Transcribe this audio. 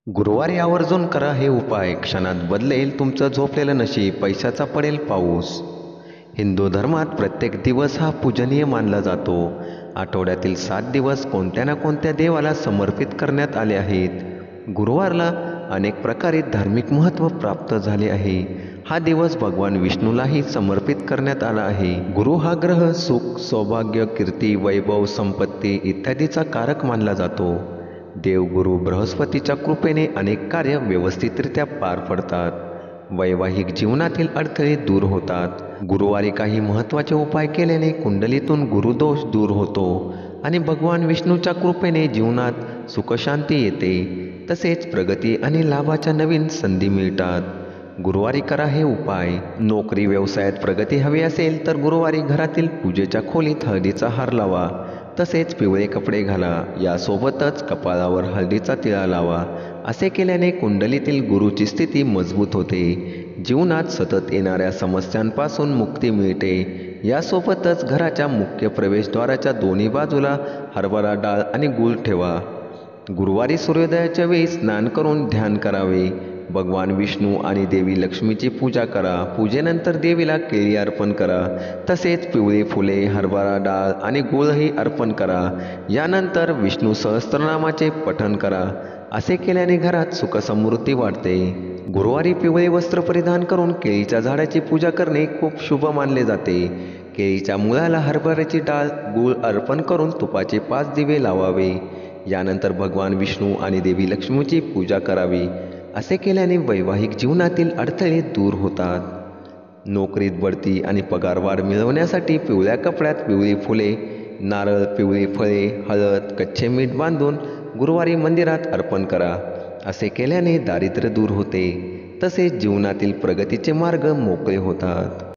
गुरुवारी आवर्जून करा हे उपाय, क्षणात बदलेल तुमचं झोपलेलं नशीब, पैशाचा पडेल पाऊस. हिंदू धर्मात प्रत्येक दिवस हा पूजनीय मानला जातो. आठवड्यातील 7 दिवस कोणत्या ना कोणत्या देवाला समर्पित करण्यात आले आहेत. गुरुवारला अनेक प्रकारे धार्मिक महत्त्व प्राप्त झाले आहे. हा दिवस भगवान विष्णूलाही समर्पित करण्यात आला आहे. गुरु हा ग्रह सुख, सौभाग्य, कीर्ती, वैभव, संपत्ती इत्यादीचा कारक मानला जातो. देवगुरु बृहस्पतीच्या कृपेने अनेक कार्य व्यवस्थितरित्या पार पडतात. वैवाहिक जीवनातील अडथळे दूर होतात. गुरुवारी काही महत्त्वाचे उपाय केल्याने कुंडलीतून गुरुदोष दूर होतो आणि भगवान विष्णूच्या कृपेने जीवनात सुखशांती येते. तसेच प्रगती आणि लाभाच्या नवीन संधी मिळतात. गुरुवारी करा हे उपाय. नोकरी व्यवसायात प्रगती हवी असेल तर गुरुवारी घरातील पूजेच्या खोलीत हळदीचा हार लावा. तसेच पिवळे कपडे घाला. यासोबतच कपाळावर हळदीचा तिळा लावा. असे केल्याने कुंडलीतील गुरुची स्थिती मजबूत होते. जीवनात सतत येणाऱ्या समस्यांपासून मुक्ती मिळते. यासोबतच घराच्या मुख्य प्रवेशद्वाराच्या दोन्ही बाजूला हरभरा डाळ आणि गूळ ठेवा. गुरुवारी सूर्योदयाच्या वेळी स्नान करून ध्यान करावे. भगवान विष्णू आणि देवी लक्ष्मीची पूजा करा. पूजेनंतर देवीला केळी अर्पण करा. तसेच पिवळी फुले, हरभरा डाळ आणि गूळही अर्पण करा. यानंतर विष्णू सहस्त्रनामाचे पठण करा. असे केल्याने घरात सुखसमृद्धी वाढते. गुरुवारी पिवळे वस्त्र परिधान करून केळीच्या झाडाची पूजा करणे खूप शुभ मानले जाते. केळीच्या मुळाला हरभऱ्याची डाळ, गूळ अर्पण करून तुपाचे 5 दिवे लावावे. यानंतर भगवान विष्णू आणि देवी लक्ष्मीची पूजा करावी. असे केल्याने वैवाहिक जीवनातील अडथळे दूर होतात. नोकरीत बढती आणि पगारवाढ मिळवण्यासाठी पिवळ्या कपड्यात पिवळी फुले, नारळ, पिवळी फळे, हळद, कच्चे मीठ बांधून गुरुवारी मंदिरात अर्पण करा. असे केल्याने दारिद्र्य दूर होते. तसेच जीवनातील प्रगतीचे मार्ग मोकळे होतात.